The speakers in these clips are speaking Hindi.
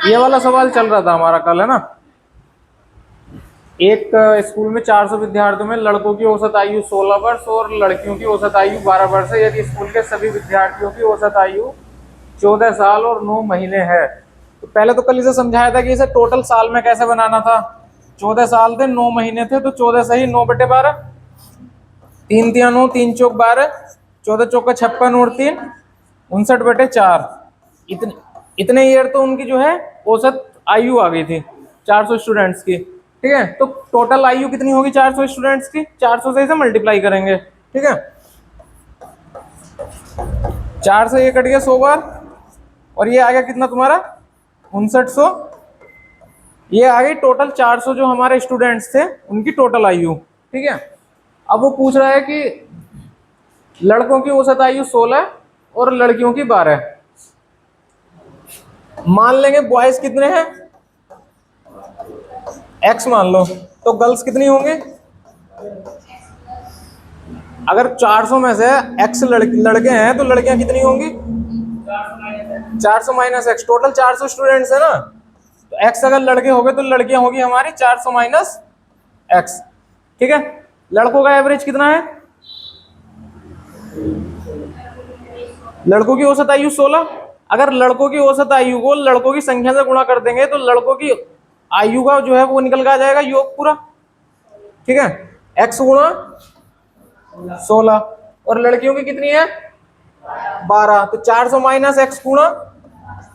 ये वाला सवाल चल रहा था हमारा कल, है ना। एक स्कूल में 400 विद्यार्थियों में लड़कों की औसत आयु 16 वर्ष और लड़कियों की औसत आयु 12 वर्ष है। यदि स्कूल के सभी विद्यार्थियों की औसत आयु 14 साल और 9 महीने है, तो पहले तो कल इसे समझाया था कि इसे टोटल साल में कैसे बनाना था। 14 साल थे, 9 महीने थे, तो 14 सही 9/12, 3 × 3 = 9, 3 × 4 = 12, 14 × 4 = 56 और 3 59/4। इतने इतने ईयर तो उनकी जो है औसत आयु आ गई थी 400 स्टूडेंट्स की। ठीक है, तो टोटल आयु कितनी होगी 400 स्टूडेंट्स की? 400 से इसे मल्टीप्लाई करेंगे। ठीक है, 4 से ये कट गया 100 बार, और ये आ गया कितना तुम्हारा 5900। ये आ गई टोटल 400 जो हमारे स्टूडेंट्स थे उनकी टोटल आयु। ठीक है, अब वो पूछ रहा है कि लड़कों की औसत आयु 16 और लड़कियों की 12। मान लेंगे बॉयज कितने हैं, एक्स मान लो, तो गर्ल्स कितनी होंगी? अगर 400 में से एक्स लड़के हैं तो लड़कियां कितनी होंगी? 400 माइनस एक्स। टोटल 400 स्टूडेंट्स है ना, तो एक्स अगर लड़के हो गए तो लड़कियां होगी हमारी 400 माइनस एक्स। ठीक है, लड़कों का एवरेज कितना है? लड़कों की औसत आयु 16। अगर लड़कों की औसत आयु को लड़कों की संख्या से गुणा कर देंगे तो लड़कों की आयु का जो है वो निकल के आ जाएगा योग पूरा। ठीक है, एक्स गुणा 16, और लड़कियों की कितनी है 12, तो 400 माइनस एक्स गुणा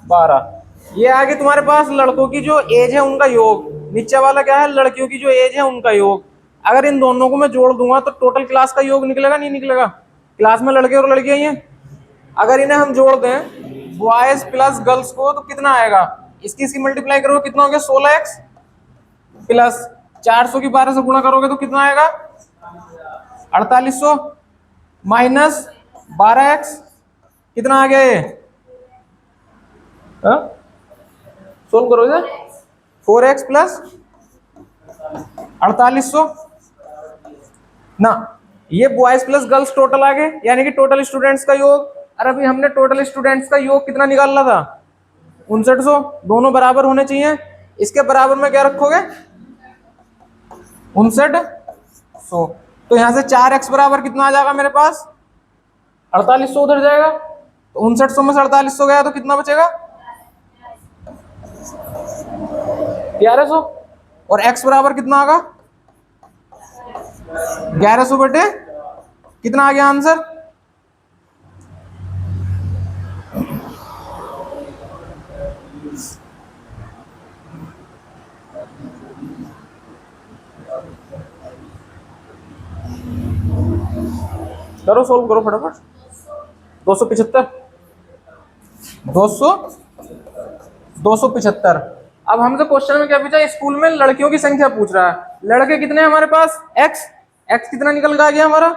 12। ये आगे तुम्हारे पास लड़कों की जो एज है उनका योग, नीचे वाला क्या है लड़कियों की जो एज है उनका योग। अगर इन दोनों को मैं जोड़ दूंगा तो टोटल क्लास का योग निकलेगा नहीं निकलेगा? क्लास में लड़के और लड़कियां ही हैं, अगर इन्हें हम जोड़ दें बॉयज प्लस गर्ल्स को तो कितना आएगा? इसकी मल्टीप्लाई करोगे कितना हो गया 16x प्लस 400 की 12 से गुणा करोगे तो कितना आएगा 4800 माइनस 12x, कितना आ गया ये? सोल्व करो इधर, 4x प्लस 4800 ना, ये बॉयज प्लस गर्ल्स टोटल आ गए, यानी कि टोटल स्टूडेंट्स का योग। और अभी हमने टोटल स्टूडेंट्स का योग कितना निकालना था 5900, दोनों बराबर होने चाहिए। इसके बराबर में क्या रखोगे 5900, तो यहां से 4x बराबर कितना आ जाएगा मेरे पास 4800 उधर जाएगा, तो 5900 में से 4800 गया तो कितना बचेगा 1100, और x बराबर कितना आगा 1100 बटे कितना आ गया आंसर? करो सोल्व करो फटाफट। 275, 200, 275। अब हमसे क्वेश्चन में क्या पूछा, स्कूल में लड़कियों की संख्या पूछ रहा है, लड़के कितने हैं हमारे पास x, x कितना निकल के आ गया हमारा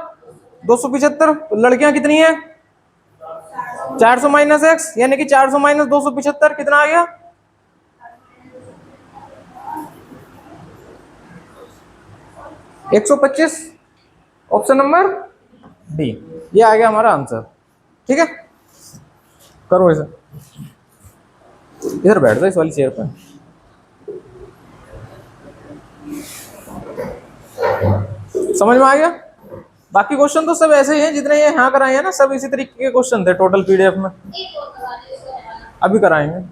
275, तो लड़कियां कितनी है 400 माइनस एक्स, यानी कि 400 माइनस 275 कितना आ गया 125। ऑप्शन नंबर डी, ये आ गया हमारा आंसर। ठीक है, करो इसे, इधर बैठ जाओ इस वाली चेयर पर। समझ में आ गया? बाकी क्वेश्चन तो सब ऐसे ही हैं जितने ये यहाँ कराए हैं ना, सब इसी तरीके के क्वेश्चन थे टोटल पीडीएफ में, अभी कराएंगे।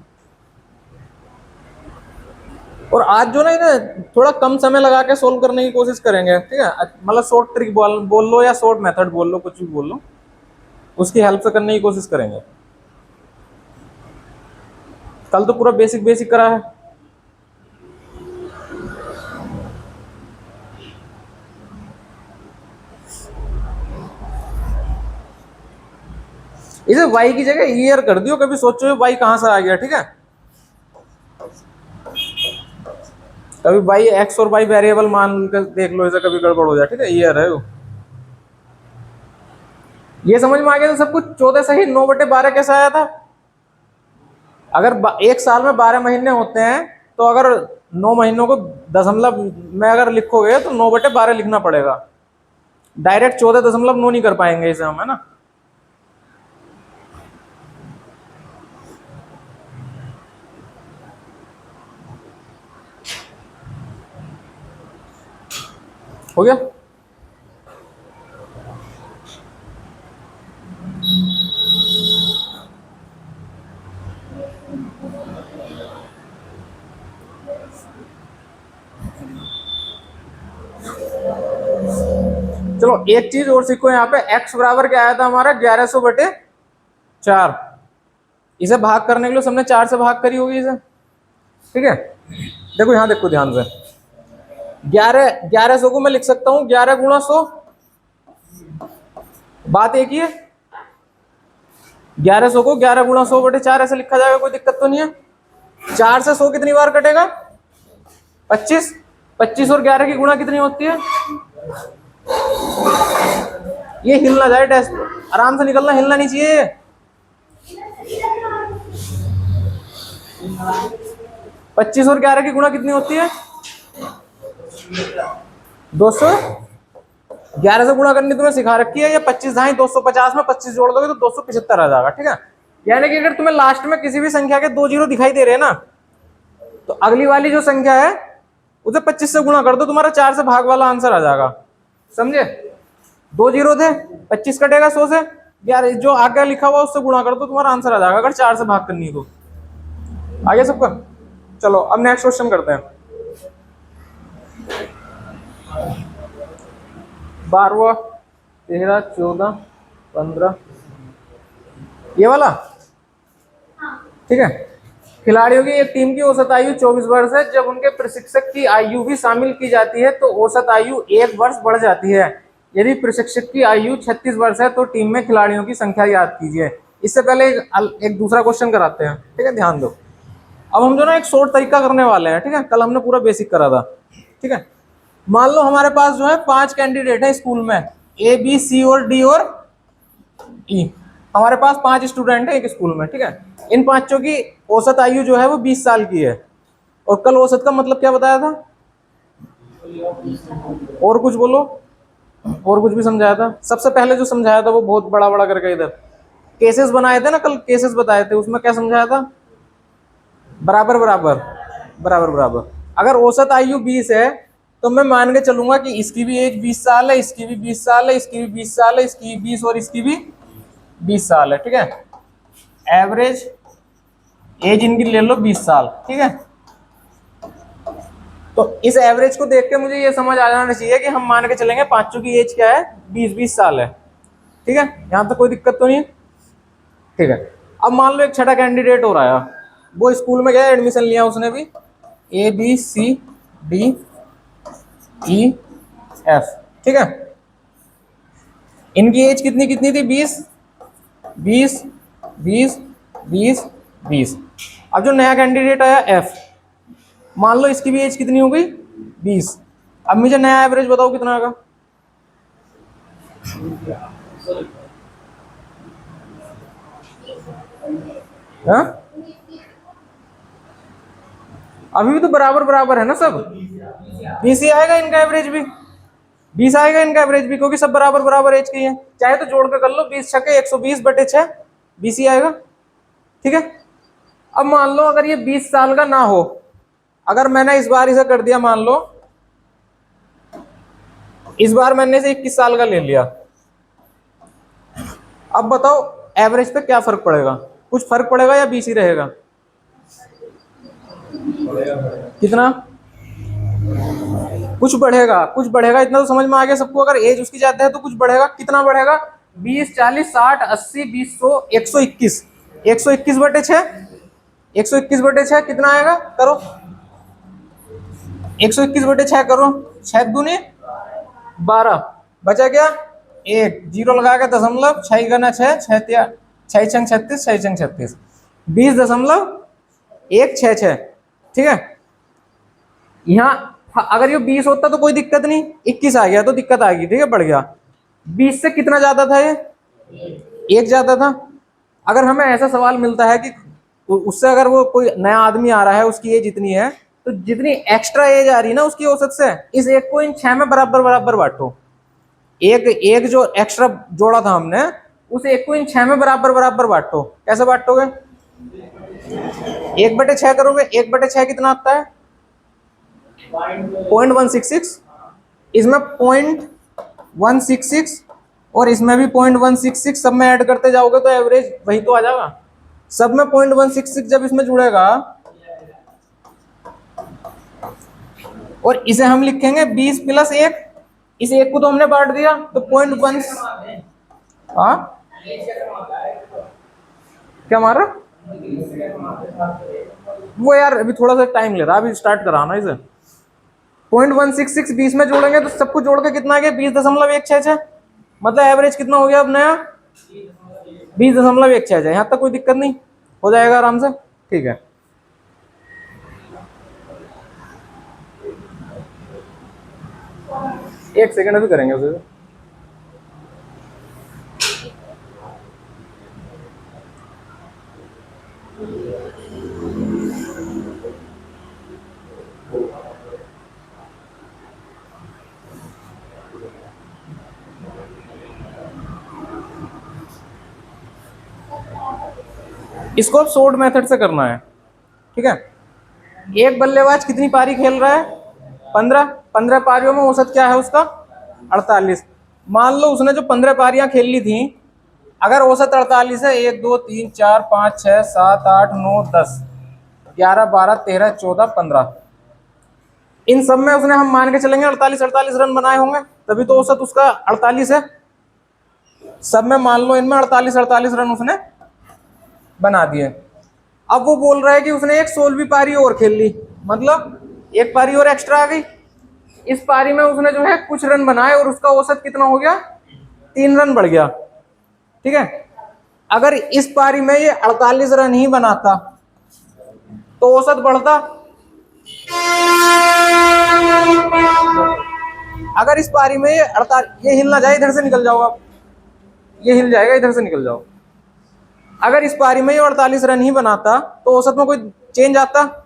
और आज जो ना इन्हें थोड़ा कम समय लगा के सोल्व करने की कोशिश करेंगे। ठीक है, मतलब शॉर्ट ट्रिक बोल लो या शॉर्ट मेथड बोल लो, कुछ भी बोल लो, उसकी हेल्प से करने की कोशिश करेंगे। कल तो पूरा बेसिक बेसिक करा है। इसे y की जगह ईयर कर दियो, कभी सोचो y कहां से आ गया। ठीक है, कभी y x और y वेरिएबल मान कर देख लो, इसे कभी गड़बड़ हो जाए। ठीक है, ईयर है वो। ये समझ में आ गया तो सब कुछ। 14 सही 9/12 कैसे आया था? अगर एक साल में 12 महीने होते हैं तो अगर 9 महीनों को दशमलव में अगर लिखोगे तो 9/12 लिखना पड़ेगा, डायरेक्ट 14.9 नहीं कर पाएंगे इसे हम, है ना। हो गया। चलो एक चीज और सीखो, यहाँ पे x बराबर क्या आया था हमारा 1100/4। इसे भाग करने के लिए हमने 4 से भाग करी होगी इसे, ठीक है। देखो यहाँ देखो ध्यान से, 1100 को मैं लिख सकता हूँ 11 × 100, बात एक ही है। 1100 को 11 × 100/4 ऐसे लिखा जाएगा, कोई दिक्कत तो नहीं है। 4 से 100 कितनी बार कटेगा? 25। 25 और 11 की गुणा कितनी होती है? ये हिल ना जाए, टेस्ट आराम से निकलना, हिलना नहीं चाहिए। 25 और 11 की गुणा कितनी होती है? 200। 11 से गुणा करनी तुम्हें सिखा रखी है। ये 25 ढाई 250 में 25 जोड़ दोगे तो 275 आ जाएगा, ठीक है। यानी कि अगर तुम्हें लास्ट में किसी भी संख्या के 2 जीरो दिखाई दे रहे हैं ना, तो अगली वाली जो संख्या है उसे 25 से गुणा कर दो, तुम्हारा 4 से भाग वाला आंसर आ जाएगा, समझे। 2 जीरो थे, 25 कटेगा 100 से, यार जो आगे लिखा हुआ उससे गुणा कर दो, तुम्हारा आंसर आ जाएगा, अगर 4 से भाग करनी है तो। आगे सबका, चलो अब नेक्स्ट क्वेश्चन करते हैं। 12वां 13 14 15 ये वाला, ठीक है। खिलाड़ियों की एक टीम की औसत आयु 24 वर्ष है। जब उनके प्रशिक्षक की आयु भी शामिल की जाती है तो औसत आयु 1 वर्ष बढ़ जाती है। यदि प्रशिक्षक की आयु 36 वर्ष है तो टीम में खिलाड़ियों की संख्या याद कीजिए। इससे पहले एक दूसरा क्वेश्चन कराते हैं, ठीक है, ध्यान दो। अब हम जो ना एक शॉर्ट तरीका करने वाले हैं, ठीक है। कल हमने पूरा बेसिक करा था, ठीक है। मान लो हमारे पास जो है 5 कैंडिडेट है स्कूल में, ए बी सी और डी और ई। हमारे पास 5 स्टूडेंट है एक स्कूल में, ठीक है। इन पांचों की औसत आयु जो है वो 20 साल की है। और कल औसत का मतलब क्या बताया था? और कुछ बोलो, और कुछ भी समझाया था। सबसे पहले जो समझाया था वो बहुत बड़ा बड़ा करके इधर केसेस बनाए थे ना, कल केसेस बताए थे, उसमें क्या समझाया था? बराबर बराबर बराबर बराबर। अगर औसत आयु 20 है तो मैं मान के चलूंगा कि इसकी भी एज 20 साल है, इसकी भी 20 साल है, इसकी भी 20 साल है, इसकी भी 20 और इसकी भी 20 साल है, ठीक है। एवरेज एज इनकी ले लो 20 साल, ठीक है। तो इस एवरेज को देख के मुझे ये समझ आ जाना चाहिए कि हम मान के चलेंगे पांचों की एज क्या है? 20-20 साल है, ठीक है। यहां तक कोई दिक्कत तो नहीं है, ठीक है। अब मान लो एक छठा कैंडिडेट हो रहा है, वो स्कूल में गया, एडमिशन लिया उसने भी, A B C D E F, ठीक है। इनकी एज कितनी कितनी थी? 20 20 20 20 20। अब जो नया कैंडिडेट आया एफ, मान लो इसकी भी एज कितनी हो गई? 20। अब मुझे नया एवरेज बताओ कितना आएगा? हाँ? अभी भी तो बराबर बराबर है ना सब, 20 ही आएगा इनका एवरेज भी, 20 आएगा इनका एवरेज भी, क्योंकि सब बराबर बराबर एज के हैं। चाहे तो जोड़ के कर लो, 20 छके 120/6, 20 ही आएगा, ठीक है। अब मान लो अगर ये 20 साल का ना हो, अगर मैंने इस बार इसे कर दिया, मान लो इस बार मैंने इसे 21 साल का ले लिया, अब बताओ एवरेज पे क्या फर्क पड़ेगा? कुछ फर्क पड़ेगा या 20 ही रहेगा? कितना? कुछ बढ़ेगा, कुछ बढ़ेगा, इतना तो समझ में आ गया सबको। अगर एज उसकी ज्यादा है तो कुछ बढ़ेगा, कितना बढ़ेगा? 20 40 60 80 20 100 121, 121/6, 121/6 कितना आएगा? करो 121/6 करो, 6 दूनी 12, बचा क्या? 1 जीरो लगा के दशमलव, 6 गना 6 6 छंग 36 6 छंग 36, 20.166, ठीक है। यहाँ अगर ये 20 होता तो कोई दिक्कत नहीं, 21 आ गया तो दिक्कत आ गई, ठीक है, बढ़ गया। 20 से कितना ज्यादा था ये? 1 ज्यादा था। अगर हमें ऐसा सवाल मिलता है कि उससे अगर वो कोई नया आदमी आ रहा है, उसकी एज इतनी है, तो जितनी एक्स्ट्रा एज आ रही है ना उसकी औसत से, इस 1 को इन 6 में बराबर बराबर बांटो। एक जो एक्स्ट्रा जोड़ा था हमने, उस 1 को इन 6 में बराबर बराबर बांटो। कैसे बांटोगे? 1/6 करोगे, 1/6 कितना आता है? 0.166, इसमें 0.166 और इसमें भी 0.166, सब में ऐड करते जाओगे तो एवरेज वही तो आ जाएगा। सब में 0.166 जब इसमें जुड़ेगा और इसे हम लिखेंगे 20 प्लस 1, इस एक को तो हमने बांट दिया तो 0.1। हाँ क्या मारा वो यार, अभी थोड़ा सा टाइम ले रहा, अभी स्टार्ट करा ना इसे। 0.166 20 में जोड़ेंगे तो सबको जोड़ के कितना आ गया 20.166, मतलब एवरेज कितना हो गया अब नया 20.166। यहाँ तक कोई दिक्कत नहीं, हो जाएगा आराम से, ठीक है। एक सेकंड अभी करेंगे उसे। इसको अब शॉर्ट मेथड से करना है, ठीक है। एक बल्लेबाज कितनी पारी खेल रहा है 15, 15 पारियों में औसत क्या है उसका 48। मान लो उसने जो 15 पारियां खेल ली थी, अगर औसत 48 है, 1 2 3 4 5 6 7 8 9 10 11 12 13 14 15, इन सब में उसने हम मान के चलेंगे 48 रन बनाए होंगे, तभी तो औसत उसका 48 है। सब में मान लो इनमें 48 रन उसने बना दिए। अब वो बोल रहा है कि उसने एक 16वीं पारी और खेल ली, मतलब एक पारी और एक्स्ट्रा आ गई। इस पारी में उसने जो है कुछ रन बनाए और उसका औसत कितना हो गया 3 रन बढ़ गया, ठीक है। अगर इस पारी में ये 48 रन ही बनाता तो औसत बढ़ता। अगर इस पारी में ये 48, ये हिल ना जाए, इधर से निकल जाओ आप, ये हिल जाएगा, इधर से निकल जाओ। अगर इस पारी में ये 48 रन ही बनाता तो औसत में कोई चेंज आता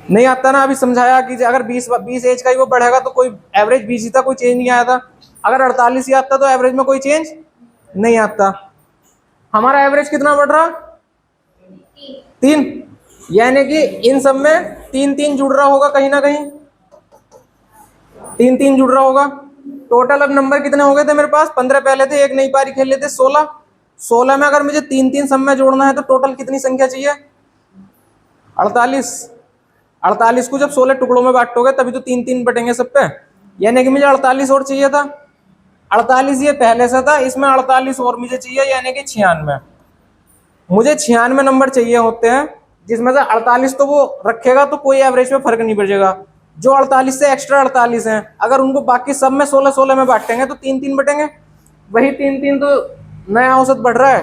नहीं आता ना। अभी समझाया कि अगर 20 एज का ही वो बढ़ेगा तो कोई एवरेज 20 ही था, कोई चेंज नहीं आया था। अगर 48 ही आता तो एवरेज में कोई चेंज नहीं आता। हमारा एवरेज कितना बढ़ रहा 3, यानी कि इन सब में 3 जुड़ रहा होगा, कहीं ना कहीं 3 जुड़ रहा होगा। टोटल अब नंबर कितने हो गए थे मेरे पास, 15 पहले थे, एक नई पारी खेल लेते 16। 16 में अगर मुझे 3 सब में जोड़ना है तो टोटल कितनी संख्या चाहिए 48। 48 को जब 16 टुकड़ों में बांटोगे तभी तो 3 बटेंगे सब पे, यानी कि मुझे 48 और चाहिए था। 48 ये पहले से था, इसमें 48 और मुझे चाहिए, यानी कि 96। मुझे 96 नंबर चाहिए होते हैं, जिसमें से 48 तो वो रखेगा तो कोई एवरेज में फर्क नहीं पड़ेगा। जो 48 से एक्स्ट्रा 48 हैं, अगर उनको बाकी सब में 16 में बांटेंगे तो 3 बटेंगे। वही 3 तो नया औसत बढ़ रहा है,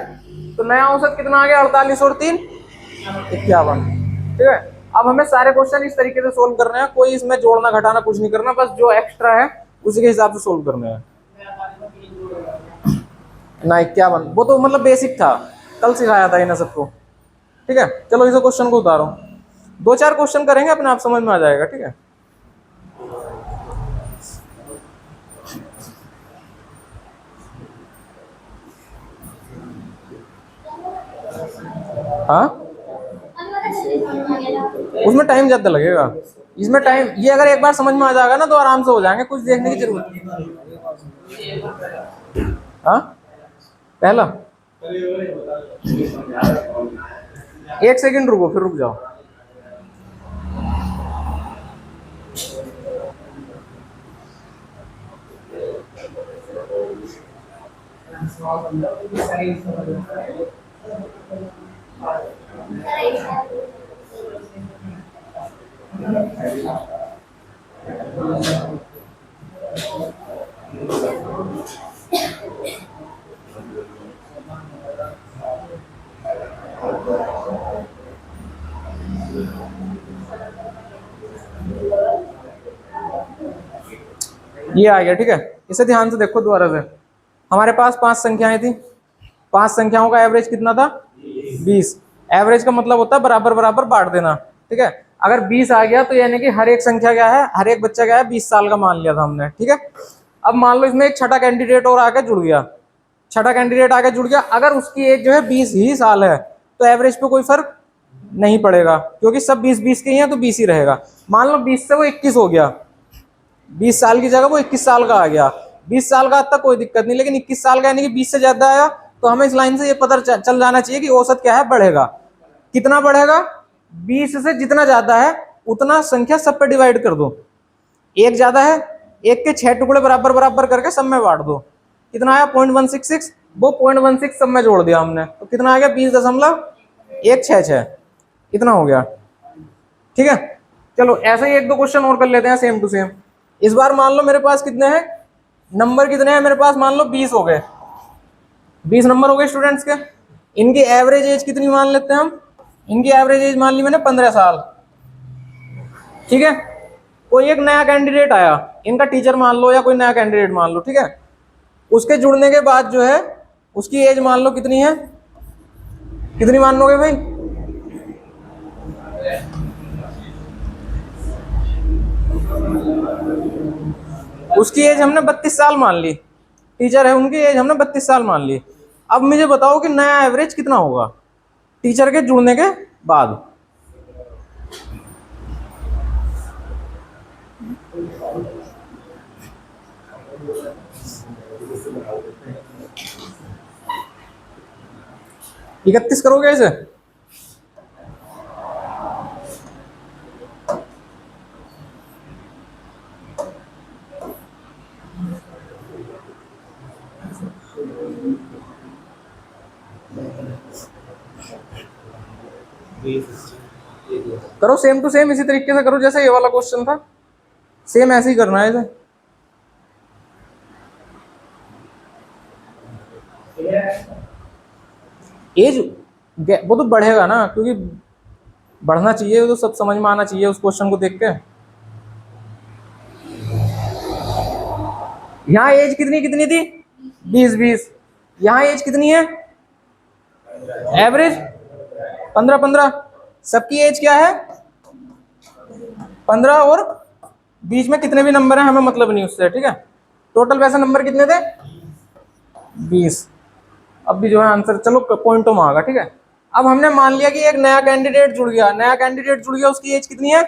तो नया औसत कितना आ गया 48 और 3 51, ठीक है। अब हमें सारे क्वेश्चन इस तरीके से सोल्व करने हैं, कोई इसमें जोड़ना घटाना कुछ नहीं करना, बस जो एक्स्ट्रा है उसी के हिसाब से सोल्व करने हैं ना। 51 वो तो मतलब बेसिक था, कल सिखाया था इन्हें सबको, ठीक है। चलो इस क्वेश्चन को उतारो, 2-4 क्वेश्चन करेंगे अपने आप समझ में आ जाएगा, ठीक है। हाँ उसमें टाइम ज्यादा लगेगा, इसमें टाइम, ये अगर एक बार समझ में आ जाएगा ना तो आराम से हो जाएंगे, कुछ देखने की जरूरत नहीं। हाँ पहला 1 सेकंड रुको, फिर रुक जाओ। ये आ गया, ठीक है। इसे ध्यान से देखो दोबारा से। हमारे पास 5 संख्याएं थी, 5 संख्याओं का एवरेज कितना था 20। एवरेज का मतलब होता है बराबर बराबर बांट देना, ठीक है। अगर 20 आ गया तो यानी कि हर एक संख्या क्या है, हर एक बच्चा क्या है 20 साल का मान लिया था हमने, ठीक है। अब मान लो इसमें एक छठा कैंडिडेट और आके जुड़ गया, छठा कैंडिडेट आके जुड़ गया, अगर उसकी एज जो है 20 ही साल है तो एवरेज पे कोई फर्क नहीं पड़ेगा, क्योंकि सब 20 20 के ही हैं तो 20 ही रहेगा। मान लो 20 से वो 21 हो गया, 20 साल की जगह वो 21 साल का आ गया। 20 साल का तक कोई दिक्कत नहीं, लेकिन 21 साल का यानी कि 20 से ज्यादा आया तो हमें इस लाइन से ये पता चल जाना चाहिए कि औसत क्या है, बढ़ेगा। कितना बढ़ेगा? 20 से जितना ज्यादा है उतना संख्या सब पे डिवाइड कर दो। एक ज्यादा है, एक के 6 टुकड़े बराबर बराबर करके सब में बांट दो। कितना आया? 0.166। वो 0.16 सब में जोड़ दिया हमने तो कितना आ गया? 20.166। इतना हो गया। ठीक है, चलो ऐसे ही एक दो क्वेश्चन और कर लेते हैं सेम टू सेम। इस बार मान लो मेरे पास कितने हैं नंबर, कितने हैं मेरे पास? मान लो 20 हो गए, 20 नंबर हो गए स्टूडेंट्स के। इनकी एवरेज एज कितनी मान लेते हैं हम? इनकी एवरेज एज मान ली मैंने 15 साल। ठीक है, कोई एक नया कैंडिडेट आया, इनका टीचर मान लो या कोई नया कैंडिडेट मान लो, ठीक है। उसके जुड़ने के बाद जो है उसकी एज मान लो कितनी है, कितनी मान लोगे भाई? उसकी एज हमने 32 साल मान ली, टीचर है उनकी एज हमने 32 साल मान ली। अब मुझे बताओ कि नया एवरेज कितना होगा टीचर के जुड़ने के बाद? इकतीस करोगे इसे? करो सेम टू सेम, इसी तरीके से करो जैसे ये वाला क्वेश्चन था, सेम ऐसे ही करना है इसे। एज वो तो बढ़ेगा ना, क्योंकि बढ़ना चाहिए, वो तो सब समझ में आना चाहिए उस क्वेश्चन को देख के। यहाँ एज कितनी कितनी थी? 20-20। यहाँ एज कितनी है एवरेज? 15-15। सबकी एज क्या है? 15, और बीच में कितने भी नंबर हैं हमें मतलब नहीं उससे, ठीक है। टोटल वैसे नंबर कितने थे? 20। अब भी जो है आंसर चलो पॉइंटों में आएगा, ठीक है। अब हमने मान लिया कि एक नया कैंडिडेट जुड़ गया, नया कैंडिडेट जुड़ गया, उसकी एज कितनी है?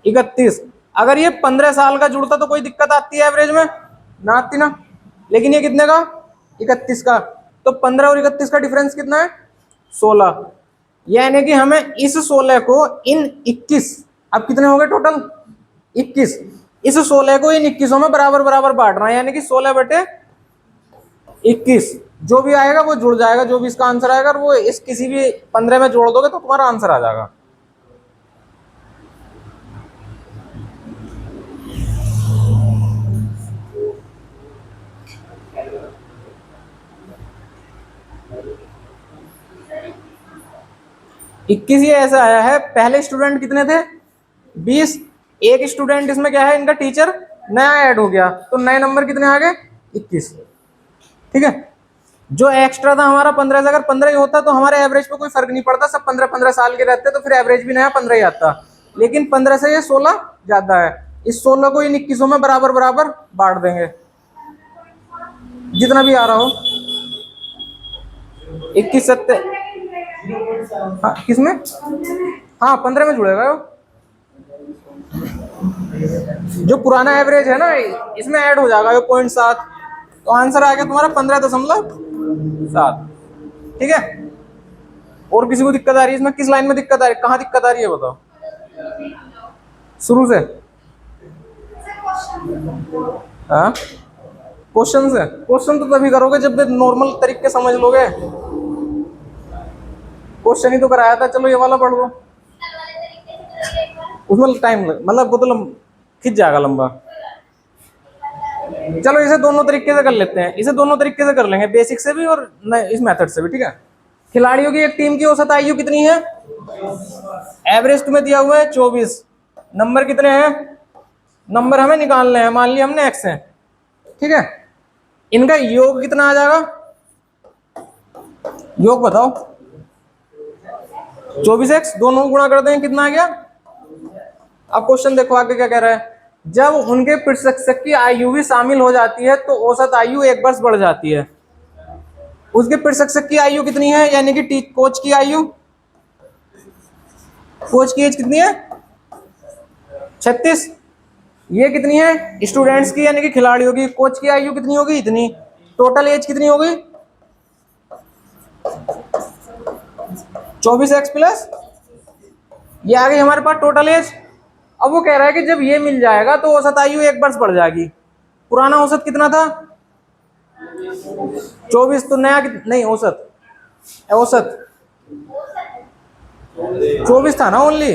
31। अगर ये 15 साल का जुड़ता तो कोई दिक्कत आती है एवरेज में? ना आती ना। लेकिन ये कितने का? 31 का। तो 15 और 31 का डिफरेंस कितना है? 16। यानी कि हमें इस 16 को इन 21, अब कितने हो गए टोटल? 21। इस 16 को इन 21 में बराबर बराबर बांटना है, यानी कि 16/21। जो भी आएगा वो जुड़ जाएगा, जो भी इसका आंसर आएगा वो इस किसी भी 15 में जोड़ दोगे तो तुम्हारा आंसर आ जाएगा। इक्कीस ये ऐसा आया है, पहले स्टूडेंट कितने थे? 20। एक स्टूडेंट इसमें क्या है, इनका टीचर नया ऐड हो गया, तो नए नंबर कितने आ गए? 21। ठीक है, जो एक्स्ट्रा था हमारा 15 से, अगर 15 ही होता तो हमारे एवरेज पे कोई फर्क नहीं पड़ता, सब 15-15 साल के रहते तो फिर एवरेज भी नया 15 ही आता। लेकिन 15 से ये 16 ज्यादा है, इस 16 को इन 21 में बराबर बराबर बांट देंगे, जितना भी आ रहा हो। 21 सत्ते, हाँ किसमें? हाँ 15 में जुड़ेगा वो। जो पुराना एवरेज है ना इसमें ऐड हो जाएगा वो 0.7, तो आंसर आ गया तुम्हारा 15.7। ठीक है, और किसी को दिक्कत आ रही है इसमें? किस लाइन में दिक्कत आ रही है, कहाँ दिक्कत आ रही है बताओ शुरू से? हाँ क्वेश्चन से, क्वेश्चन तो तभी करोगे जब नॉर्मल तरीके समझ लोगे। क्वेश्चन ही तो कराया था, चलो ये वाला पढ़ लो, उसमें टाइम मतलब वो तो खिंच जाएगा लंबा। चलो इसे दोनों तरीके से कर लेते हैं, इसे दोनों तरीके से कर लेंगे, बेसिक से भी और इस मेथड से भी। ठीक है, खिलाड़ियों की एक टीम की औसत आयु कितनी है? एवरेज तुम्हें दिया हुआ है 24। नंबर कितने हैं? नंबर हमें निकालने हैं, मान लिया हमने x है। ठीक है, इनका योग कितना आ जाएगा? योग बताओ। 24x दोनों गुणा कर दें, कितना आ गया? अब क्वेश्चन देखो आगे क्या कह रहा है, जब उनके प्रशिक्षक की आयु भी शामिल हो जाती है तो औसत आयु 1 वर्ष बढ़ जाती है। उसके प्रशिक्षक की आयु कितनी है, यानी कि कोच की आयु, कोच की एज कितनी है? 36। ये कितनी है स्टूडेंट्स की यानी कि खिलाड़ियों की, कोच की आयु कितनी होगी इतनी, टोटल एज कितनी होगी 24x प्लस ये आ गई हमारे पास टोटल एज। अब वो कह रहा है कि जब ये मिल जाएगा तो औसत आयु 1 वर्ष बढ़ जाएगी। पुराना औसत कितना था 24, तो नया नहीं औसत, औसत 24 था ना, ओनली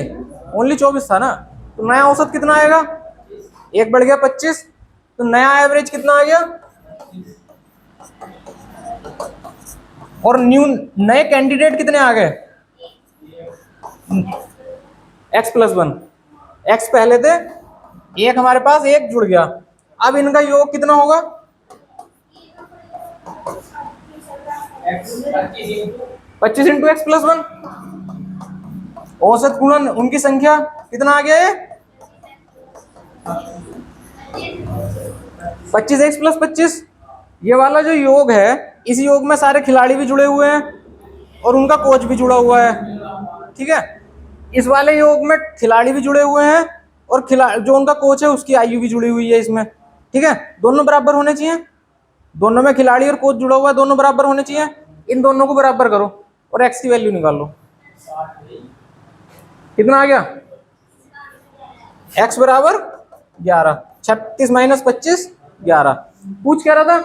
ओनली 24 था ना, तो नया औसत कितना आएगा, 1 बढ़ गया 25, तो नया एवरेज कितना आ गया, और न्यू नए कैंडिडेट कितने आ गए x+1, x पहले थे, एक हमारे पास एक जुड़ गया, अब इनका योग कितना होगा 25 इंटू x+1, औसत गुणन उनकी संख्या कितना आ गया ये 25x + 25। ये वाला जो योग है इस योग में सारे खिलाड़ी भी जुड़े हुए हैं और उनका कोच भी जुड़ा हुआ है, ठीक है। इस वाले योग में खिलाड़ी भी जुड़े हुए हैं और जो उनका कोच है उसकी आयु भी जुड़ी हुई है इसमें, ठीक है। दोनों बराबर होने चाहिए, दोनों में खिलाड़ी और कोच जुड़ा हुआ है, दोनों बराबर होने चाहिए। इन दोनों को बराबर करो और x की वैल्यू निकाल लो, कितना आ गया x बराबर 11, 36 - 25 11। पूछ क्या रहा था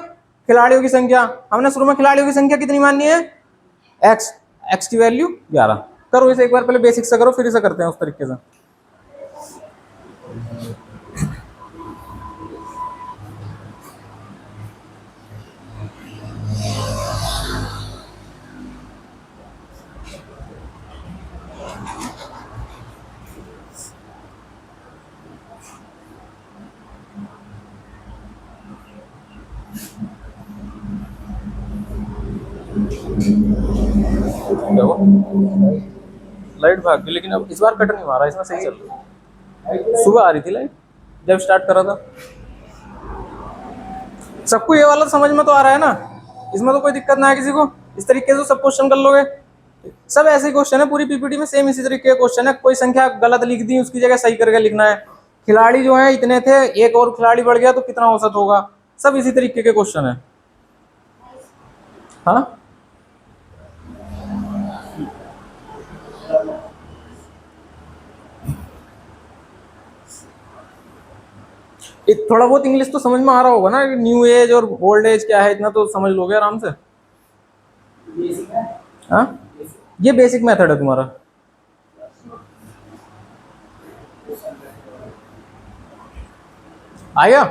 खिलाड़ियों की संख्या, हमने शुरू में खिलाड़ियों की संख्या कितनी माननी है x की वैल्यू 11। करो इसे एक बार, पहले बेसिक से करो फिर इसे करते हैं उस तरीके से। लाइट भाग गई, लेकिन अब इस बार कट नहीं मारा, इसमें सही चल रहा है। सुबह आ रही थी लाइट जब स्टार्ट करा था। सबको ये वाला समझ में तो आ रहा है ना, इसमें तो कोई दिक्कत ना है किसी को, इस तरीके से सब क्वेश्चन कर लोगे। सब ऐसे ही क्वेश्चन है पूरी पीपीटी में, सेम इसी तरीके के क्वेश्चन है। कोई संख्या गलत लिख दी उसकी जगह सही करके लिखना है, खिलाड़ी जो है इतने थे, एक और खिलाड़ी बढ़ गया तो कितना औसत होगा, सब इसी तरीके के क्वेश्चन है। हाँ थोड़ा बहुत इंग्लिश तो समझ में आ रहा होगा ना, न्यू एज और ओल्ड एज क्या है, इतना तो समझ लोगे आराम से। हाँ ये बेसिक मेथड है तुम्हारा। आया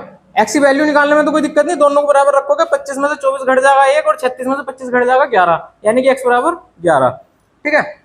एक्स की वैल्यू निकालने में तो कोई दिक्कत नहीं, दोनों को बराबर रखोगे, 25 में से 24 घट जाएगा 1 और 36 में से 25 घट जाएगा 11, यानी कि x बराबर 11, ठीक है।